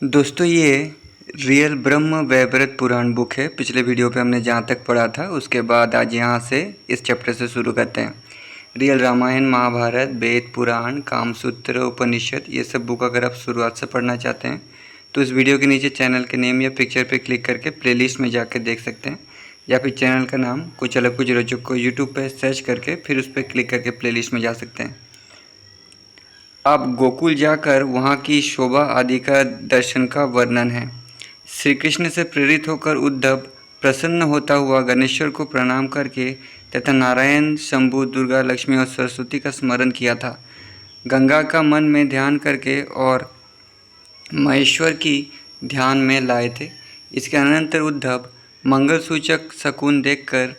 दोस्तों ये रियल ब्रह्म वैवर्त पुराण बुक है। पिछले वीडियो पे हमने जहाँ तक पढ़ा था उसके बाद आज यहाँ से इस चैप्टर से शुरू करते हैं। रियल रामायण, महाभारत, वेद, पुराण, कामसूत्र, उपनिषद, ये सब बुक अगर आप शुरुआत से पढ़ना चाहते हैं तो इस वीडियो के नीचे चैनल के नेम या पिक्चर पे क्लिक करके प्लेलिस्ट में जाकर देख सकते हैं, या फिर चैनल का नाम कुछ अलग कुछ रोचक को यूट्यूब पर सर्च करके फिर उस पर क्लिक करके प्लेलिस्ट में जा सकते हैं। अब गोकुल जाकर वहाँ की शोभा आदि का दर्शन का वर्णन है। श्री कृष्ण से प्रेरित होकर उद्धव प्रसन्न होता हुआ गणेश्वर को प्रणाम करके तथा नारायण, शंभु, दुर्गा, लक्ष्मी और सरस्वती का स्मरण किया था। गंगा का मन में ध्यान करके और महेश्वर की ध्यान में लाए थे। इसके अनंतर उद्धव मंगल सूचक शकुन देखकर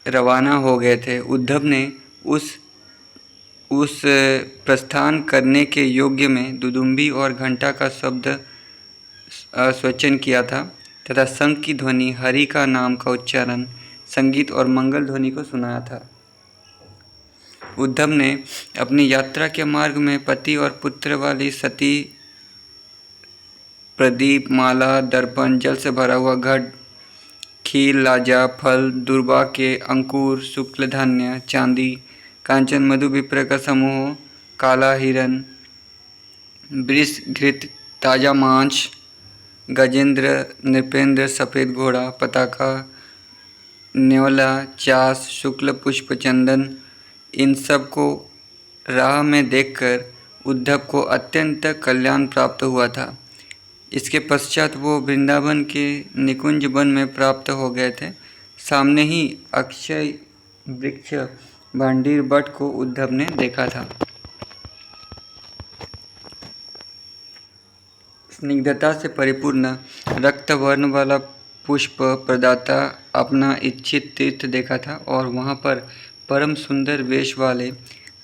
रवाना हो गए थे। उद्धव ने उस प्रस्थान करने के योग्य में दुदुम्बी और घंटा का शब्द स्वचन किया था तथा शंख की ध्वनि, हरि का नाम का उच्चारण, संगीत और मंगल ध्वनि को सुनाया था। उद्धव ने अपनी यात्रा के मार्ग में पति और पुत्र वाली सती, प्रदीप, माला, दर्पण, जल से भरा हुआ घट, खीर, लाजा, फल, दुर्बा के अंकुर, शुक्ल धान्य, चांदी, कांचन, मधु, विप्र का समूह, काला हिरन, वृष, घृत, ताजा मांस, गजेंद्र, नृपेंद्र, सफ़ेद घोड़ा, पताका, न्योला, चास, शुक्ल पुष्प, चंदन, इन सब को राह में देखकर उद्धव को अत्यंत कल्याण प्राप्त हुआ था। इसके पश्चात वो वृंदावन के निकुंज वन में प्राप्त हो गए थे। सामने ही अक्षय वृक्ष भांडीर बट को उद्धव ने देखा था। स्निग्धता से परिपूर्ण रक्त वर्ण वाला पुष्प प्रदाता अपना इच्छित तीर्थ देखा था और वहाँ पर परम सुंदर वेश वाले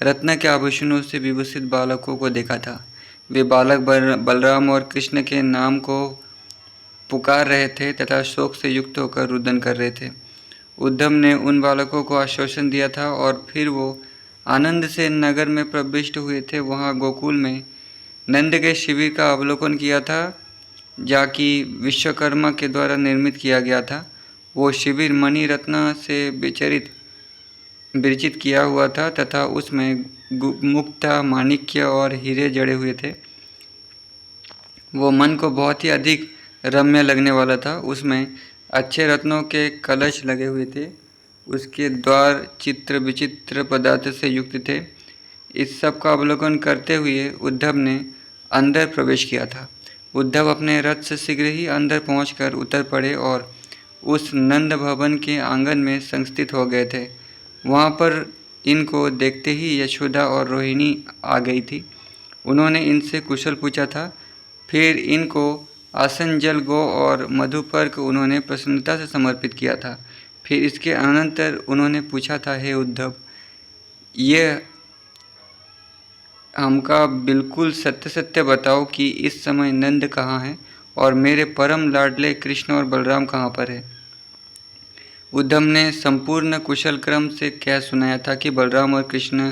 रत्न के आभूषणों से विभूषित बालकों को देखा था। वे बालक बलराम और कृष्ण के नाम को पुकार रहे थे तथा शोक से युक्त होकर रुदन कर रहे थे। उद्धव ने उन बालकों को आश्वासन दिया था और फिर वो आनंद से नगर में प्रविष्ट हुए थे। वहाँ गोकुल में नंद के शिविर का अवलोकन किया था, जाकि विश्वकर्मा के द्वारा निर्मित किया गया था। वो शिविर मणि रत्न से विरचित किया हुआ था तथा उसमें मुक्ता, माणिक्य और हीरे जड़े हुए थे। वो मन को बहुत ही अधिक रम्य लगने वाला था। उसमें अच्छे रत्नों के कलश लगे हुए थे। उसके द्वार चित्र विचित्र पदार्थ से युक्त थे। इस सब का अवलोकन करते हुए उद्धव ने अंदर प्रवेश किया था। उद्धव अपने रथ से शीघ्र ही अंदर पहुंचकर उतर पड़े और उस नंद भवन के आंगन में संस्थित हो गए थे। वहाँ पर इनको देखते ही यशोदा और रोहिणी आ गई थी। उन्होंने इनसे कुशल पूछा था। फिर इनको आसन, जल, गो और मधुपर्क उन्होंने प्रसन्नता से समर्पित किया था। फिर इसके अनंतर उन्होंने पूछा था, हे उद्धव, ये हमका बिल्कुल सत्य सत्य बताओ कि इस समय नंद कहाँ है और मेरे परम लाडले कृष्ण और बलराम कहाँ पर है। उद्धव ने संपूर्ण कुशल क्रम से कह सुनाया था कि बलराम और कृष्ण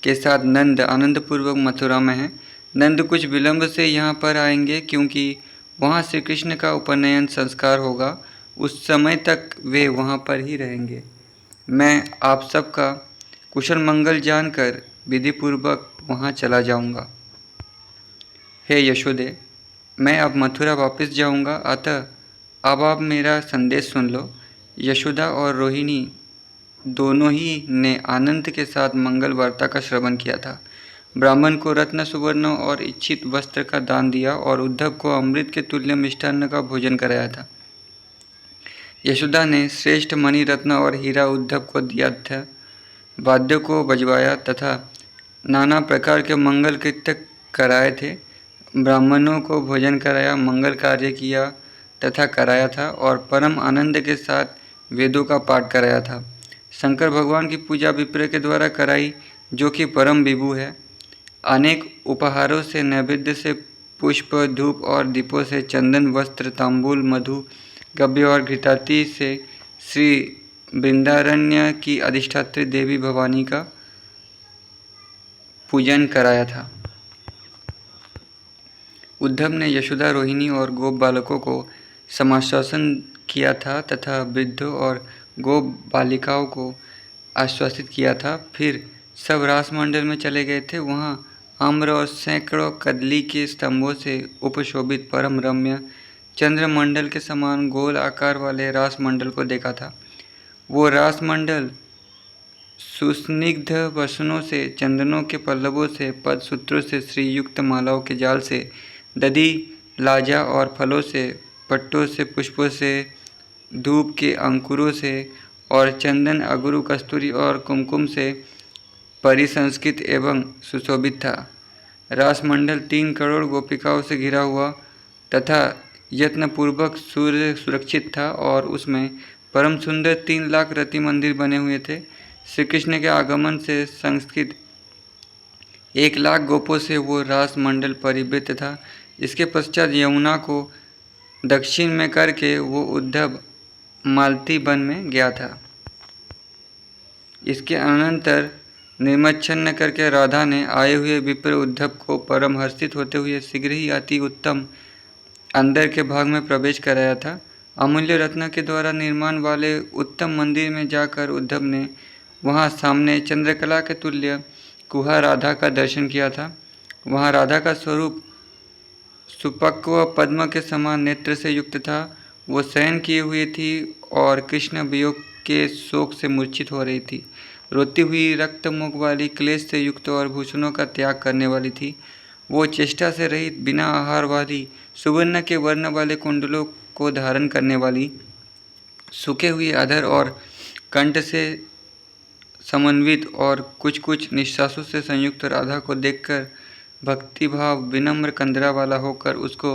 के साथ नंद आनंदपूर्वक मथुरा में हैं। नंद कुछ विलंब से यहाँ पर आएंगे क्योंकि वहाँ श्री कृष्ण का उपनयन संस्कार होगा। उस समय तक वे वहाँ पर ही रहेंगे। मैं आप सबका कुशल मंगल जानकर विधिपूर्वक वहाँ चला जाऊँगा। हे यशोदे, मैं अब मथुरा वापस जाऊँगा, अतः अब आप मेरा संदेश सुन लो। यशोदा और रोहिणी दोनों ही ने आनंद के साथ मंगल वार्ता का श्रवण किया था। ब्राह्मण को रत्न, सुवर्ण और इच्छित वस्त्र का दान दिया और उद्धव को अमृत के तुल्य मिष्टान्न का भोजन कराया था। यशोदा ने श्रेष्ठ मणि, रत्न और हीरा उद्धव को दिया था। वाद्य को बजवाया तथा नाना प्रकार के मंगल कृत्य कराए थे। ब्राह्मणों को भोजन कराया, मंगल कार्य किया तथा कराया था और परम आनंद के साथ वेदों का पाठ कराया था। शंकर भगवान की पूजा विप्र के द्वारा कराई, जो कि परम विभु है। अनेक उपहारों से, नैवेद्य से, पुष्प, धूप और दीपों से, चंदन, वस्त्र, तांबूल, मधु, गव्य और घृताति से श्री वृंदारण्य की अधिष्ठात्री देवी भवानी का पूजन कराया था। उद्धव ने यशोदा, रोहिणी और गोप बालकों को समाश्वासन किया था तथा वृद्धों और गोप बालिकाओं को आश्वासित किया था। फिर सब रासमंडल में चले गए थे। वहाँ आम्र और सैकड़ों कदली के स्तंभों से उपशोभित परम रम्य चंद्रमंडल के समान गोल आकार वाले रासमंडल को देखा था। वो रासमंडल सुस्निग्ध वसनों से, चंदनों के पल्लवों से, पदसूत्रों से, श्रीयुक्त मालाओं के जाल से, दधी लाजा और फलों से, पट्टों से, पुष्पों से, धूप के अंकुरों से और चंदन, अगरू, कस्तूरी और कुमकुम से परिसंस्कृत एवं सुशोभित था। रासमंडल 3 करोड़ गोपिकाओं से घिरा हुआ तथा यत्नपूर्वक सूर्य सुरक्षित था और उसमें परम सुंदर 3 लाख रति मंदिर बने हुए थे। श्री कृष्ण के आगमन से संस्कृत 1 लाख गोपों से वो रासमंडल परिवृत था। इसके पश्चात यमुना को दक्षिण में करके वो उद्धव मालती वन में गया था। इसके अनंतर निर्मच्छन्न करके राधा ने आए हुए विप्र उद्धव को परम हर्षित होते हुए शीघ्र ही अति उत्तम अंदर के भाग में प्रवेश कराया था। अमूल्य रत्न के द्वारा निर्माण वाले उत्तम मंदिर में जाकर उद्धव ने वहाँ सामने चंद्रकला के तुल्य कुहा राधा का दर्शन किया था। वहाँ राधा का स्वरूप सुपक्व पद्म के समान नेत्र से युक्त था। वो शयन किए हुई थी और कृष्ण वियोग के शोक से मूर्छित हो रही थी। रोती हुई रक्त मुख वाली, क्लेश से युक्त और भूषणों का त्याग करने वाली थी। वो चेष्टा से रहित, बिना आहार वाली, सुवर्ण के वर्ण वाले कुंडलों को धारण करने वाली, सूखे हुए अधर और कंठ से समन्वित और कुछ कुछ निश्वासों से संयुक्त राधा को देखकर भक्तिभाव विनम्र कंदरा वाला होकर उसको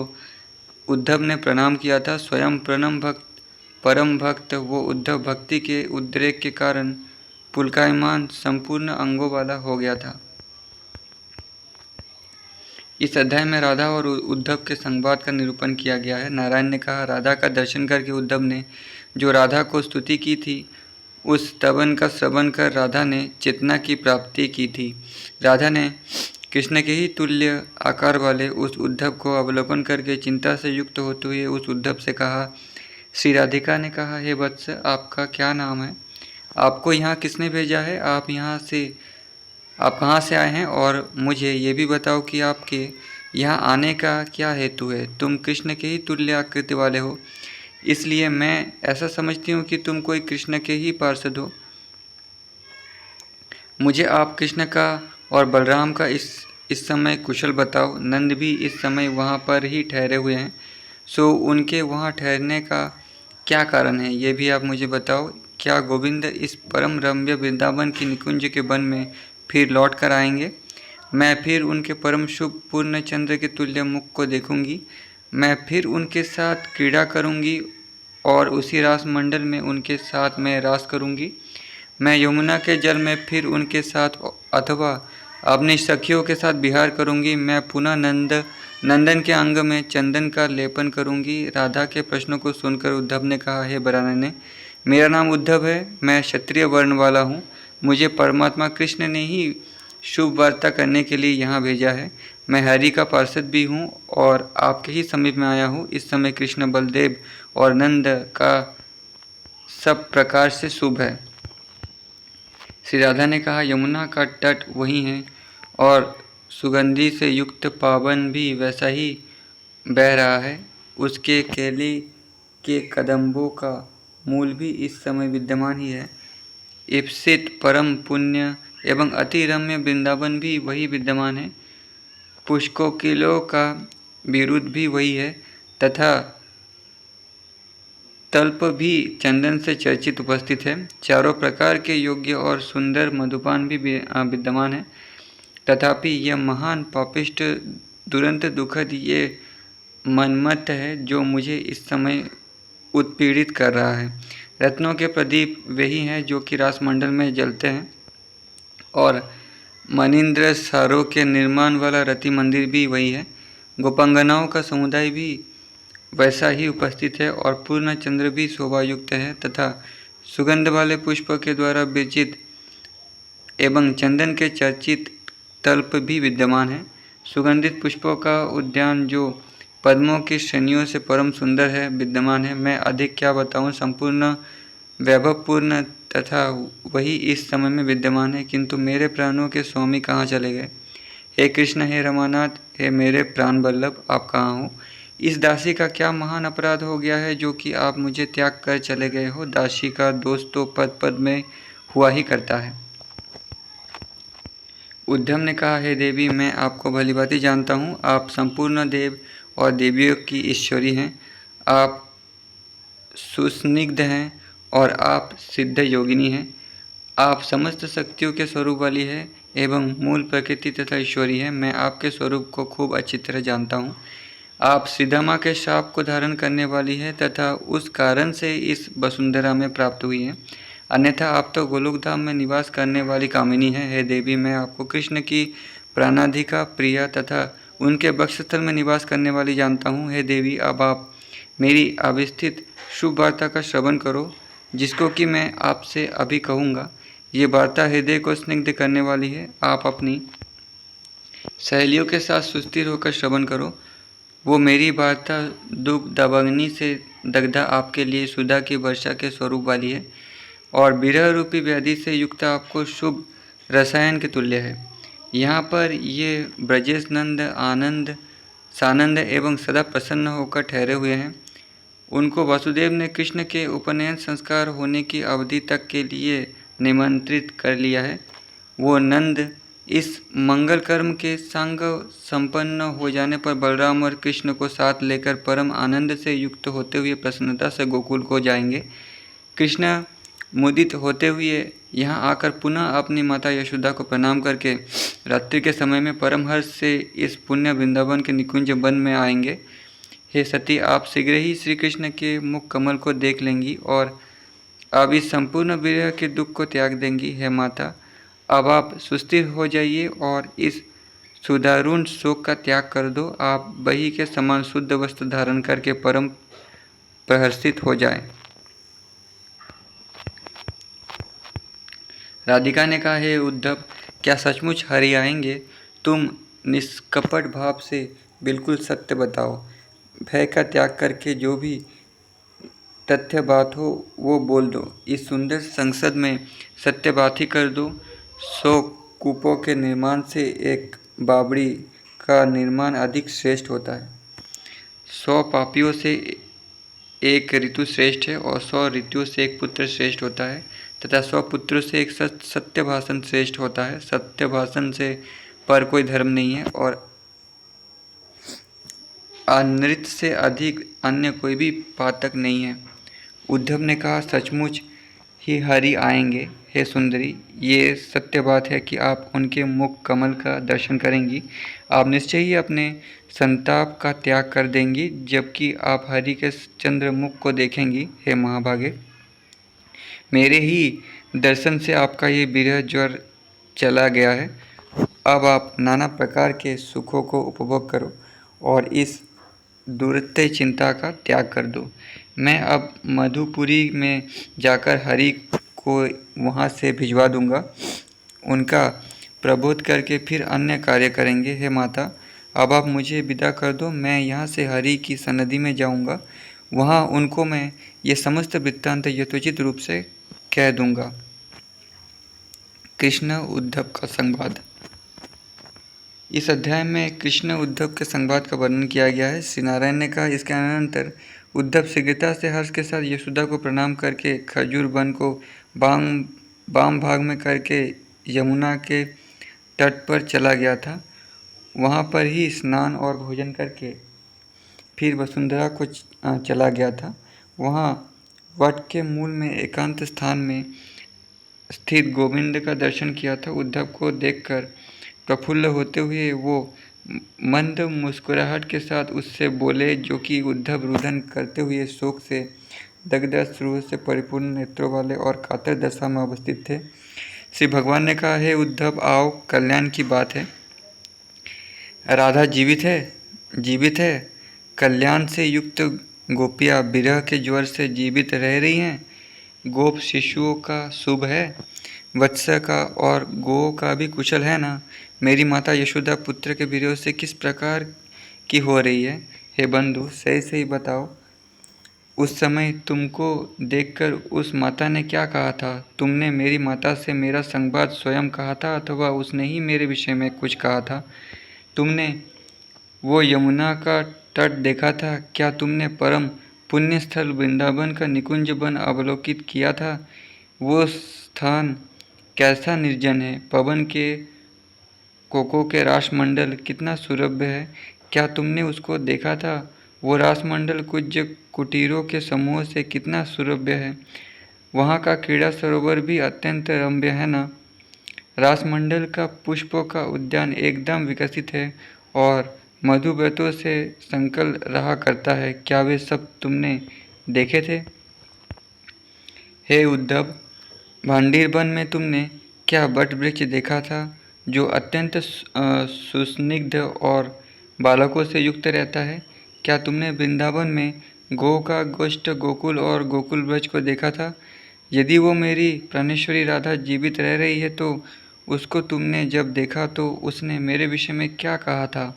उद्धव ने प्रणाम किया था। स्वयं परम भक्त वो उद्धव भक्ति के उद्रेक के कारण पुलकायमान संपूर्ण अंगों वाला हो गया था। इस अध्याय में राधा और उद्धव के संवाद का निरूपण किया गया है। नारायण ने कहा, राधा का दर्शन करके उद्धव ने जो राधा को स्तुति की थी, उस स्तवन का श्रवण कर राधा ने चेतना की प्राप्ति की थी। राधा ने कृष्ण के ही तुल्य आकार वाले उस उद्धव को अवलोकन करके चिंता से युक्त होते हुए उस उद्धव से कहा। श्री राधिका ने कहा, हे वत्स, आपका क्या नाम है? आपको यहाँ किसने भेजा है? आप कहाँ से आए हैं? और मुझे ये भी बताओ कि आपके यहाँ आने का क्या हेतु है? तुम कृष्ण के ही तुल्य आकृति वाले हो, इसलिए मैं ऐसा समझती हूँ कि तुम कोई कृष्ण के ही पार्षद हो। मुझे आप कृष्ण का और बलराम का इस समय कुशल बताओ। नंद भी इस समय वहाँ पर ही ठहरे हुए हैं, सो उनके वहाँ ठहरने का क्या कारण है, ये भी आप मुझे बताओ। क्या गोविंद इस परम रम्य वृंदावन की निकुंज के वन में फिर लौट कर आएंगे? मैं फिर उनके परम शुभ पूर्ण चंद्र के तुल्य मुख को देखूंगी। मैं फिर उनके साथ क्रीड़ा करूंगी और उसी रास मंडल में उनके साथ मैं रास करूंगी। मैं यमुना के जल में फिर उनके साथ अथवा अपनी सखियों के साथ विहार करूंगी। मैं पुनः नंदन के अंग में चंदन का लेपन करूंगी। राधा के प्रश्नों को सुनकर उद्धव ने कहा, हे बरानने, मेरा नाम उद्धव है, मैं क्षत्रिय वर्ण वाला हूँ। मुझे परमात्मा कृष्ण ने ही शुभ वार्ता करने के लिए यहाँ भेजा है। मैं हरि का पार्षद भी हूँ और आपके ही समीप में आया हूँ। इस समय कृष्ण, बलदेव और नंद का सब प्रकार से शुभ है। श्री राधा ने कहा, यमुना का तट वही है और सुगंधि से युक्त पावन भी वैसा ही बह रहा है। उसके केले के कदम्बों का मूल भी इस समय विद्यमान ही है। ईप्सित परम पुण्य एवं अति रम्य वृंदावन भी वही विद्यमान है। पुष्कोकिलों का विरुद्ध भी वही है तथा तल्प भी चंदन से चर्चित उपस्थित है। चारों प्रकार के योग्य और सुंदर मधुपान भी विद्यमान है। तथापि यह महान पापिष्ट दुरंत दुखद ये मनमत है जो मुझे इस समय उत्पीड़ित कर रहा है। रत्नों के प्रदीप वही हैं जो कि रासमंडल में जलते हैं और मनिंद्र सारों के निर्माण वाला रति मंदिर भी वही है। गोपांगनाओं का समुदाय भी वैसा ही उपस्थित है और पूर्ण चंद्र भी शोभायुक्त है तथा सुगंध वाले पुष्प के द्वारा विरचित एवं चंदन के चर्चित तल्प भी विद्यमान है। सुगंधित पुष्पों का उद्यान जो पद्मों की श्रेणियों से परम सुंदर है विद्यमान है। मैं अधिक क्या बताऊं, संपूर्ण वैभवपूर्ण तथा वही इस समय में विद्यमान है, किंतु मेरे प्राणों के स्वामी कहाँ चले गए। हे कृष्ण, हे रमानाथ, हे मेरे प्राण वल्लभ, आप कहाँ हो। इस दासी का क्या महान अपराध हो गया है जो कि आप मुझे त्याग कर चले गए हो। दासी का दोष तो पद पद में हुआ ही करता है। उद्धव ने कहा, हे देवी, मैं आपको भलीभांति जानता हूँ। आप संपूर्ण देव और देवियों की ईश्वरी हैं। आप सुस्निग्ध हैं और आप सिद्ध योगिनी हैं। आप समस्त शक्तियों के स्वरूप वाली है एवं मूल प्रकृति तथा ईश्वरी है। मैं आपके स्वरूप को खूब अच्छी तरह जानता हूँ। आप श्रीदामा के शाप को धारण करने वाली है तथा उस कारण से इस वसुंधरा में प्राप्त हुई है। अन्यथा आप तो गोलोक धाम में निवास करने वाली कामिनी है। हे देवी, मैं आपको कृष्ण की प्राणाधिका प्रिया तथा उनके वक्षस्थल में निवास करने वाली जानता हूँ। हे देवी, अब आप मेरी अवस्थित शुभ वार्ता का श्रवण करो, जिसको कि मैं आपसे अभी कहूँगा। ये वार्ता हृदय को स्निग्ध करने वाली है। आप अपनी सहेलियों के साथ सुस्थिर होकर श्रवण करो। वो मेरी वार्ता दुख दबंगनी से दग्धा आपके लिए सुधा की वर्षा के स्वरूप वाली है और विरह रूपी व्याधि से युक्त आपको शुभ रसायन के तुल्य है। यहाँ पर ये ब्रजेश नंद आनंद सानंद एवं सदा प्रसन्न होकर ठहरे हुए हैं। उनको वासुदेव ने कृष्ण के उपनयन संस्कार होने की अवधि तक के लिए निमंत्रित कर लिया है। वो नंद इस मंगल कर्म के संग संपन्न हो जाने पर बलराम और कृष्ण को साथ लेकर परम आनंद से युक्त होते हुए प्रसन्नता से गोकुल को जाएंगे। कृष्ण मुदित होते हुए यहाँ आकर पुनः अपनी माता यशोदा को प्रणाम करके रात्रि के समय में परम हर्ष से इस पुण्य वृंदावन के निकुंज वन में आएंगे। हे सती, आप शीघ्र ही श्री कृष्ण के मुख कमल को देख लेंगी और अब इस संपूर्ण विरह के दुख को त्याग देंगी। हे माता, अब आप सुस्थिर हो जाइए और इस सुदारुण शोक का त्याग कर दो। आप बही के समान शुद्ध वस्त्र धारण करके परम प्रहर्षित हो जाए। राधिका ने कहा, हे उद्धव, क्या सचमुच हरि आएंगे। तुम निष्कपट भाव से बिल्कुल सत्य बताओ। भय का त्याग करके जो भी तथ्य बात हो वो बोल दो। इस सुंदर संसद में सत्य बात ही कर दो। 100 कूपों के निर्माण से एक बावड़ी का निर्माण अधिक श्रेष्ठ होता है। 100 पापियों से एक ऋतु श्रेष्ठ है और 100 ऋतुओं से एक पुत्र श्रेष्ठ होता है तथा 100 पुत्रों से एक सत्य भाषण श्रेष्ठ होता है। सत्य भाषण से पर कोई धर्म नहीं है और अनृत से अधिक अन्य कोई भी पातक नहीं है। उद्धव ने कहा, सचमुच ही हरि आएंगे। हे सुंदरी, ये सत्य बात है कि आप उनके मुख कमल का दर्शन करेंगी। आप निश्चय ही अपने संताप का त्याग कर देंगी जबकि आप हरि के चंद्र मुख को देखेंगी। हे महाभागे, मेरे ही दर्शन से आपका ये विरह ज्वर चला गया है। अब आप नाना प्रकार के सुखों को उपभोग करो और इस दुरत्य चिंता का त्याग कर दो। मैं अब मधुपुरी में जाकर हरि को वहाँ से भिजवा दूंगा। उनका प्रबोध करके फिर अन्य कार्य करेंगे। हे माता, अब आप मुझे विदा कर दो। मैं यहाँ से हरि की सन्निधि में जाऊंगा। वहाँ उनको मैं ये समस्त वृत्तांत यथोचित रूप से कह दूंगा। कृष्ण उद्धव का संवाद। इस अध्याय में कृष्ण उद्धव के संवाद का वर्णन किया गया है। श्री नारायण ने कहा, इसके अनंतर उद्धव शीघ्रता से हर्ष के साथ यशोदा को प्रणाम करके खजूर वन को बाम भाग में करके यमुना के तट पर चला गया था। वहाँ पर ही स्नान और भोजन करके फिर वसुंधरा को चला गया था। वहाँ वट के मूल में एकांत स्थान में स्थित गोविंद का दर्शन किया था। उद्धव को देखकर प्रफुल्ल होते हुए वो मंद मुस्कुराहट के साथ उससे बोले, जो कि उद्धव रुदन करते हुए शोक से दग्ध अश्रुओं से परिपूर्ण नेत्रों वाले और कातर दशा में अवस्थित थे। श्री भगवान ने कहा, हे उद्धव, आओ, कल्याण की बात है। राधा जीवित है, जीवित है। कल्याण से युक्त गोपियाँ विरह के ज्वर से जीवित रह रही हैं। गोप शिशुओं का शुभ है। वत्स का और गो का भी कुशल है ना? मेरी माता यशोदा पुत्र के विरोध से किस प्रकार की हो रही है? हे बंधु, सही सही बताओ, उस समय तुमको देखकर उस माता ने क्या कहा था? तुमने मेरी माता से मेरा संवाद स्वयं कहा था अथवा उसने ही मेरे विषय में कुछ कहा था? तुमने वो यमुना का तट देखा था? क्या तुमने परम पुण्य स्थल वृंदावन का निकुंज वन अवलोकित किया था? वो स्थान कैसा निर्जन है? पवन के कोको के रासमंडल कितना सुरभ्य है, क्या तुमने उसको देखा था? वो रासमंडल कुछ कुटीरों के समूह से कितना सुरभ्य है। वहाँ का क्रीड़ा सरोवर भी अत्यंत रम्य है ना? रासमंडल का पुष्पों का उद्यान एकदम विकसित है और मधुव्रतों से संकल रहा करता है। क्या वे सब तुमने देखे थे? हे उद्धव, भांडीर वन में तुमने क्या वट वृक्ष देखा था जो अत्यंत सुस्निग्ध और बालकों से युक्त रहता है? क्या तुमने वृंदावन में गो का गोष्ठ गोकुल और गोकुल ब्रज को देखा था? यदि वो मेरी प्राणेश्वरी राधा जीवित रह रही है तो उसको तुमने जब देखा तो उसने मेरे विषय में क्या कहा था?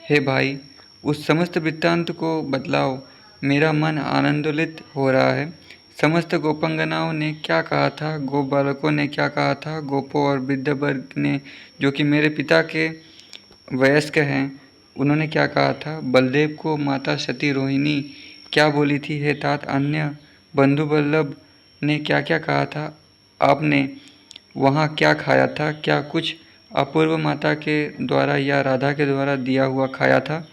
हे भाई, उस समस्त वृत्तांत को बतलाओ, मेरा मन आनंदोलित हो रहा है। समस्त गोपांगनाओं ने क्या कहा था? गोप बालकों ने क्या कहा था? गोपों और वृद्ध वर्ग ने, जो कि मेरे पिता के वयस्क हैं, उन्होंने क्या कहा था? बलदेव को माता सती रोहिणी क्या बोली थी? हे तात, अन्य बंधु बल्लभ ने क्या क्या कहा था? आपने वहाँ क्या खाया था? क्या कुछ अपूर्व माता के द्वारा या राधा के द्वारा दिया हुआ खाया था?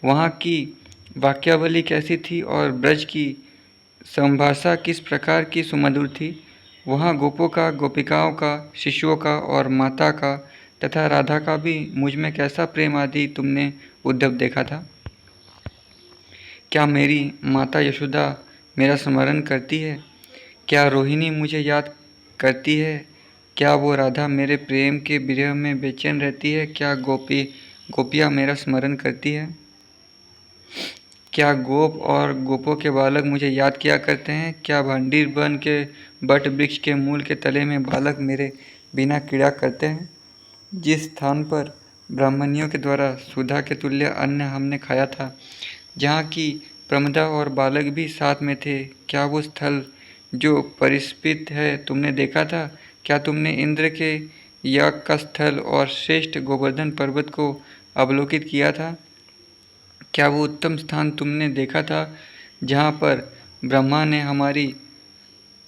वहाँ की वाक्यावली कैसी थी और ब्रज की संभाषा किस प्रकार की सुमधुर थी? वहाँ गोपों का, गोपिकाओं का, शिशुओं का और माता का तथा राधा का भी मुझ में कैसा प्रेम आदि तुमने उद्धव देखा था? क्या मेरी माता यशोदा मेरा स्मरण करती है? क्या रोहिणी मुझे याद करती है? क्या वो राधा मेरे प्रेम के विरह में बेचैन रहती है? क्या गोपियाँ मेरा स्मरण करती है? क्या गोप और गोपों के बालक मुझे याद किया करते हैं? क्या भांडीर वन के बट वृक्ष के मूल के तले में बालक मेरे बिना क्रीड़ा करते हैं? जिस स्थान पर ब्राह्मणियों के द्वारा सुधा के तुल्य अन्न हमने खाया था, जहाँ की प्रमदा और बालक भी साथ में थे, क्या वो स्थल जो परिस्फित है तुमने देखा था? क्या तुमने इंद्र के याग का स्थल और श्रेष्ठ गोवर्धन पर्वत को अवलोकित किया था? क्या वो उत्तम स्थान तुमने देखा था जहाँ पर ब्रह्मा ने हमारी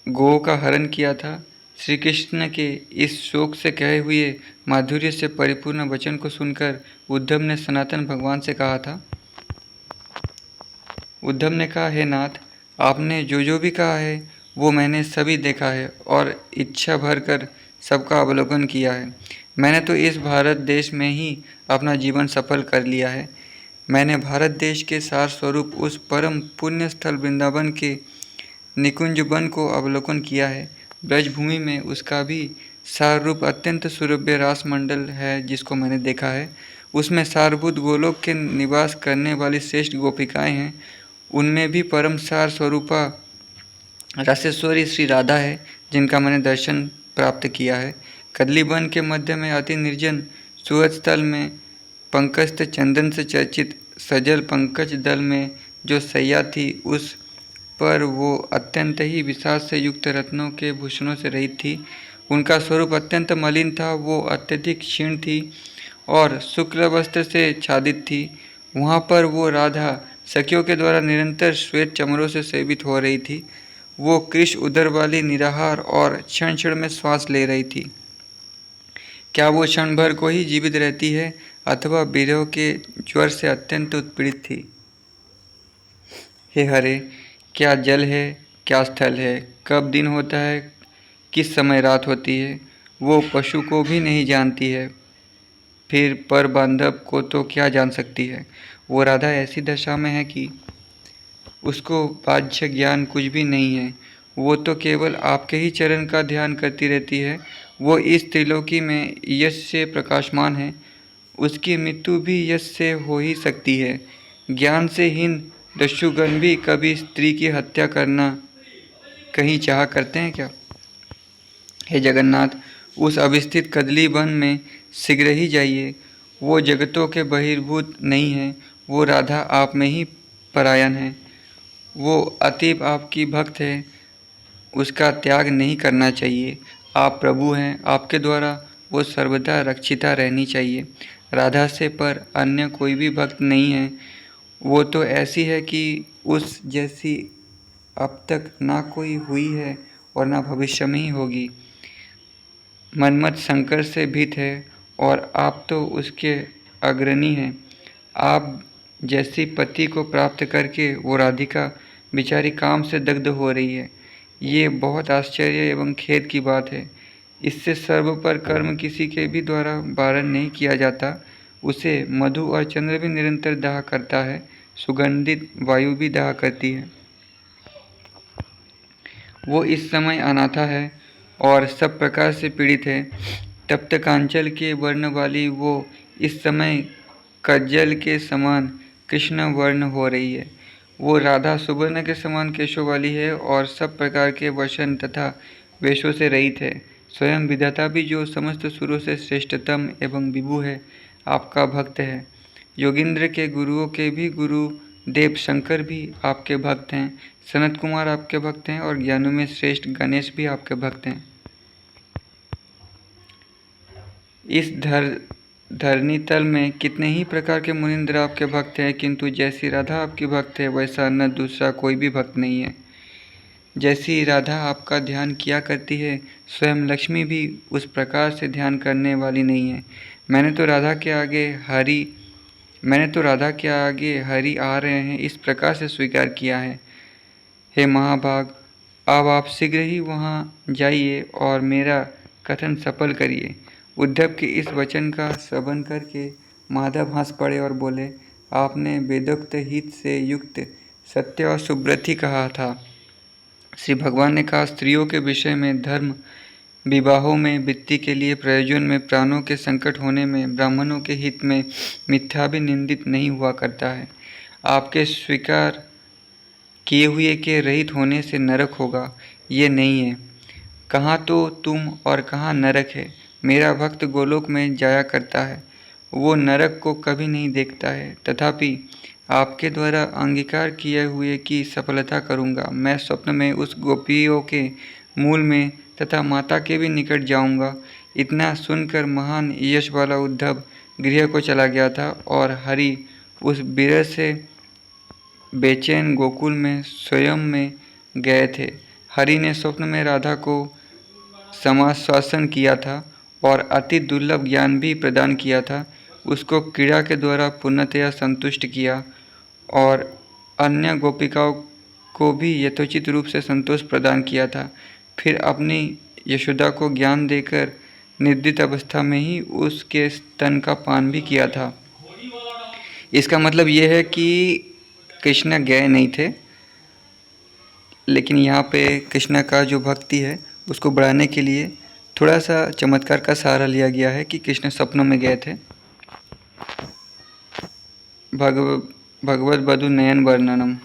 गौ का हरण किया था? श्री कृष्ण के इस शोक से कहे हुए माधुर्य से परिपूर्ण वचन को सुनकर उद्धव ने सनातन भगवान से कहा था। उद्धव ने कहा, हे नाथ, आपने जो जो भी कहा है वो मैंने सभी देखा है और इच्छा भर कर सबका अवलोकन किया है। मैंने तो इस भारत देश में ही अपना जीवन सफल कर लिया है। मैंने भारत देश के सार स्वरूप उस परम पुण्य स्थल वृंदावन के निकुंज वन को अवलोकन किया है। ब्रजभूमि में उसका भी सार रूप अत्यंत सुरभ्य रासमंडल है जिसको मैंने देखा है। उसमें सारभूत गोलोक के निवास करने वाली श्रेष्ठ गोपिकाएं हैं। उनमें भी परम सार स्वरूपा रसेश्वरी श्री राधा है जिनका मैंने दर्शन प्राप्त किया है। कदली वन के मध्य में अति निर्जन सुहद स्थल में पंकज चंदन से चर्चित सजल पंकज दल में जो सैया थी, उस पर वो अत्यंत ही विषाद से युक्त रत्नों के भूषणों से रहित थी। उनका स्वरूप अत्यंत मलिन था, वो अत्यधिक क्षीण थी और शुक्ल वस्त्र से छादित थी। वहाँ पर वो राधा सखियों के द्वारा निरंतर श्वेत चमरों से सेवित हो रही थी। वो कृश उदर वाली निराहार और क्षण क्षण में श्वास ले रही थी। क्या वो क्षण भर को ही जीवित रहती है अथवा विरह के ज्वर से अत्यंत उत्पीड़ित थी? हे हरे, क्या जल है, क्या स्थल है, कब दिन होता है, किस समय रात होती है, वो पशु को भी नहीं जानती है, फिर पर बांधव को तो क्या जान सकती है। वो राधा ऐसी दशा में है कि उसको बाह्य ज्ञान कुछ भी नहीं है। वो तो केवल आपके ही चरण का ध्यान करती रहती है। वो इस त्रिलोकी में यश से प्रकाशमान है। उसकी मृत्यु भी यश से हो ही सकती है। ज्ञान से हीन दस्युगण भी कभी स्त्री की हत्या करना कहीं चाह करते हैं क्या? हे जगन्नाथ, उस अवस्थित कदली वन में शीघ्र ही जाइए। वो जगतों के बहिर्भूत नहीं है, वो राधा आप में ही परायण है। वो अतीब आपकी भक्त है, उसका त्याग नहीं करना चाहिए। आप प्रभु हैं, आपके द्वारा वो सर्वदा रक्षिता रहनी चाहिए। राधा से पर अन्य कोई भी भक्त नहीं है। वो तो ऐसी है कि उस जैसी अब तक ना कोई हुई है और ना भविष्य में ही होगी। मनमत शंकर से भीत है और आप तो उसके अग्रणी हैं। आप जैसी पति को प्राप्त करके वो राधिका बेचारी काम से दग्ध हो रही है। ये बहुत आश्चर्य एवं खेद की बात है। इससे सर्व पर कर्म किसी के भी द्वारा बारण नहीं किया जाता। उसे मधु और चंद्र भी निरंतर दाह करता है, सुगंधित वायु भी दाह करती है। वो इस समय अनाथा है और सब प्रकार से पीड़ित है। तप्त कांचल के वर्ण वाली वो इस समय कज्जल के समान कृष्ण वर्ण हो रही है। वो राधा सुवर्ण के समान केशों वाली है और सब प्रकार के वशन तथा वेशों से रहित है। स्वयं विधाता भी जो समस्त सुरों से श्रेष्ठतम एवं विभु है, आपका भक्त है। योगींद्र के गुरुओं के भी गुरु देव शंकर भी आपके भक्त हैं। सनत कुमार आपके भक्त हैं और ज्ञानों में श्रेष्ठ गणेश भी आपके भक्त हैं। इस धरनी तल में कितने ही प्रकार के मुनिंद्र आपके भक्त हैं, किंतु जैसी राधा आपकी भक्त है वैसा न दूसरा कोई भी भक्त नहीं है। जैसी राधा आपका ध्यान किया करती है, स्वयं लक्ष्मी भी उस प्रकार से ध्यान करने वाली नहीं है। मैंने तो राधा के आगे हरि आ रहे हैं इस प्रकार से स्वीकार किया है। हे महाभाग, अब आप शीघ्र ही वहाँ जाइए और मेरा कथन सफल करिए। उद्धव के इस वचन का श्रवण करके माधव हंस पड़े और बोले, आपने वेदोक्त हित से युक्त सत्य और सुब्रत ही कहा था। श्री भगवान ने कहा, स्त्रियों के विषय में धर्म, विवाहों में वृत्ति के लिए प्रयोजन में, प्राणों के संकट होने में, ब्राह्मणों के हित में मिथ्या भी निंदित नहीं हुआ करता है। आपके स्वीकार किए हुए के रहित होने से नरक होगा, ये नहीं है। कहाँ तो तुम और कहाँ नरक है। मेरा भक्त गोलोक में जाया करता है, वो नरक को कभी नहीं देखता है। तथापि आपके द्वारा अंगीकार किए हुए की सफलता करूँगा। मैं स्वप्न में उस गोपियों के मूल में तथा माता के भी निकट जाऊँगा। इतना सुनकर महान यश वाला उद्धव गृह को चला गया था और हरि उस विरह से बेचैन गोकुल में स्वयं में गए थे। हरि ने स्वप्न में राधा को समाश्वासन किया था और अति दुर्लभ ज्ञान भी प्रदान किया था। उसको क्रीड़ा के द्वारा पूर्णतया संतुष्ट किया और अन्य गोपिकाओं को भी यथोचित रूप से संतोष प्रदान किया था। फिर अपनी यशोदा को ज्ञान देकर निद्रित अवस्था में ही उसके स्तन का पान भी किया था। इसका मतलब यह है कि कृष्ण गए नहीं थे, लेकिन यहाँ पे कृष्ण का जो भक्ति है उसको बढ़ाने के लिए थोड़ा सा चमत्कार का सहारा लिया गया है कि कृष्ण सपनों में गए थे। भगवत बधु नयन वर्णनम।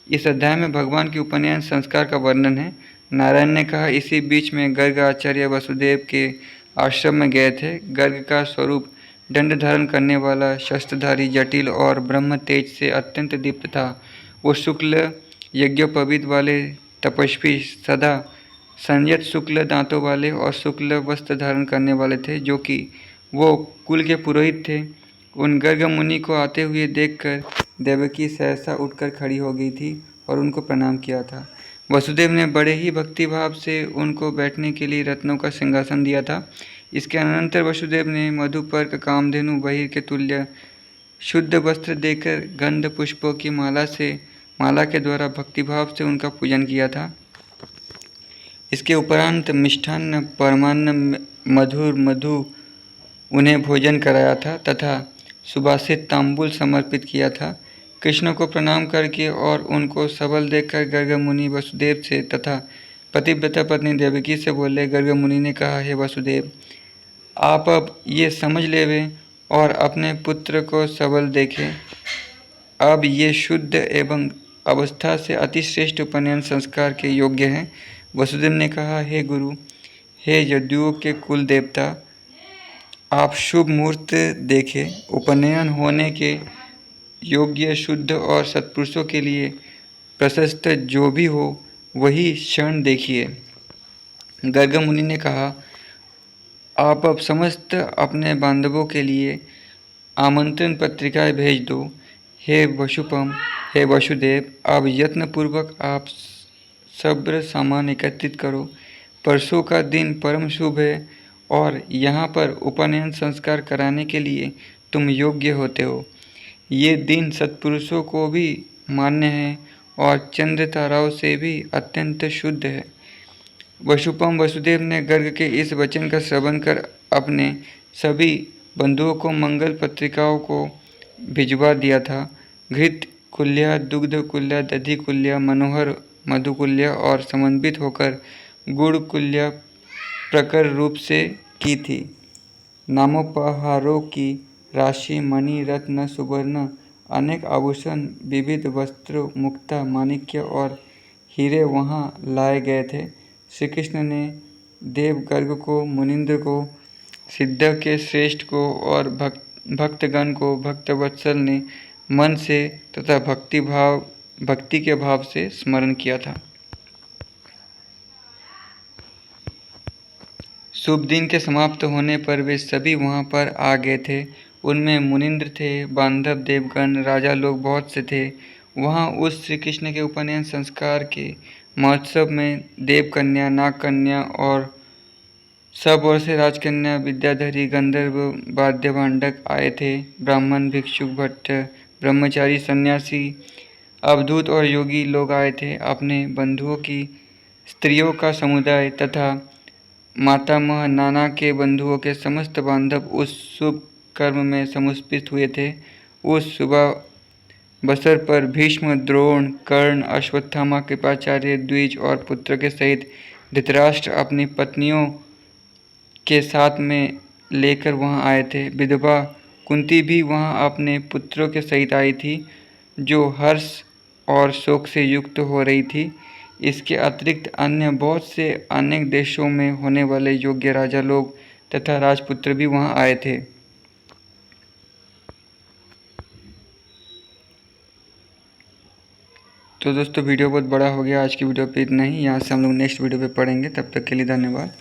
इस अध्याय में भगवान के उपनयन संस्कार का वर्णन है। नारायण ने कहा, इसी बीच में गर्ग आचार्य वसुदेव के आश्रम में गए थे। गर्ग का स्वरूप दंड धारण करने वाला, शस्त्रधारी, जटिल और ब्रह्म तेज से अत्यंत दीप्त था। वो शुक्ल यज्ञोपवीत वाले तपस्वी, सदा संयत शुक्ल दांतों वाले और शुक्ल वस्त्र धारण करने वाले थे, जो कि वो कुल के पुरोहित थे। उन गर्ग मुनि को आते हुए देखकर देवकी सहसा उठकर खड़ी हो गई थी और उनको प्रणाम किया था। वसुदेव ने बड़े ही भक्तिभाव से उनको बैठने के लिए रत्नों का सिंहासन दिया था। इसके अनंतर वसुदेव ने मधुपर्क कामधेनु बहिर के तुल्य शुद्ध वस्त्र देकर गंध पुष्पों की माला के द्वारा भक्तिभाव से उनका पूजन किया था। इसके उपरांत मिष्ठान्न, परमान्न, मधु उन्हें भोजन कराया था तथा सुबासित तांबुल समर्पित किया था। कृष्ण को प्रणाम करके और उनको सबल देखकर गर्ग मुनि वसुदेव से तथा पतिव्रता पत्नी देवकी से बोले। गर्ग मुनि ने कहा, हे वसुदेव, आप अब ये समझ लेवें और अपने पुत्र को सबल देखें। अब ये शुद्ध एवं अवस्था से अति श्रेष्ठ उपनयन संस्कार के योग्य हैं। वसुदेव ने कहा, हे गुरु, हे जदुओं के कुल देवता, आप शुभ मुहूर्त देखें, उपनयन होने के योग्य शुद्ध और सत्पुरुषों के लिए प्रशस्त जो भी हो वही क्षण देखिए। गर्ग मुनि ने कहा, आप अब समस्त अपने बांधवों के लिए आमंत्रण पत्रिकाएं भेज दो। हे वसुपम, हे वसुदेव, अब यत्नपूर्वक आप सब्र सामान एकत्रित करो। परसों का दिन परम शुभ है और यहाँ पर उपनयन संस्कार कराने के लिए तुम योग्य होते हो। ये दिन सत्पुरुषों को भी मान्य है और चंद्र ताराओं से भी अत्यंत शुद्ध है। वसुपम वसुदेव ने गर्ग के इस वचन का श्रवण कर अपने सभी बंधुओं को मंगल पत्रिकाओं को भिजवा दिया था। घृत कुल्या, दुग्ध कुल्या, दधि कुल्या, मनोहर मधुकुल्या और समन्वित होकर गुड़ कुल्या प्रकर रूप से की थी। नामोपहारों की राशि, मणि, रत्न, सुवर्ण, अनेक आभूषण, विविध वस्त्र, मुक्ता, माणिक्य और हीरे वहाँ लाए गए थे। श्री कृष्ण ने देवगर्ग को, मुनिंद्र को, सिद्ध के श्रेष्ठ को और भक्तगण को भक्तवत्सल ने मन से तथा भक्ति के भाव से स्मरण किया था। शुभ दिन के समाप्त होने पर वे सभी वहाँ पर आ गए थे। उनमें मुनिंद्र थे, बांधव, देवगण, राजा लोग बहुत से थे। वहाँ उस श्री कृष्ण के उपनयन संस्कार के महोत्सव में देवकन्या, नागकन्या और सब ओर से राजकन्या, विद्याधरी, गंधर्व, वाद्यभांडक आए थे। ब्राह्मण, भिक्षुक, भट्ट, ब्रह्मचारी, सन्यासी, अवधूत और योगी लोग आए थे। अपने बंधुओं की स्त्रियों का समुदाय तथा मातामह, नाना के बंधुओं के समस्त बांधव उस शुभ कर्म में समुपस्थित हुए थे। उस सुबह बसर पर भीष्म, द्रोण, कर्ण, अश्वत्थामा, कृपाचार्य, द्विज और पुत्र के सहित धृतराष्ट्र अपनी पत्नियों के साथ में लेकर वहां आए थे। विधवा कुंती भी वहां अपने पुत्रों के सहित आई थी, जो हर्ष और शोक से युक्त हो रही थी। इसके अतिरिक्त अन्य बहुत से अनेक देशों में होने वाले योग्य राजा लोग तथा राजपुत्र भी वहां आए थे। तो दोस्तों, वीडियो बहुत बड़ा हो गया। आज की वीडियो पे इतना ही। यहाँ से हम लोग नेक्स्ट वीडियो पे पढ़ेंगे। तब तक के लिए धन्यवाद।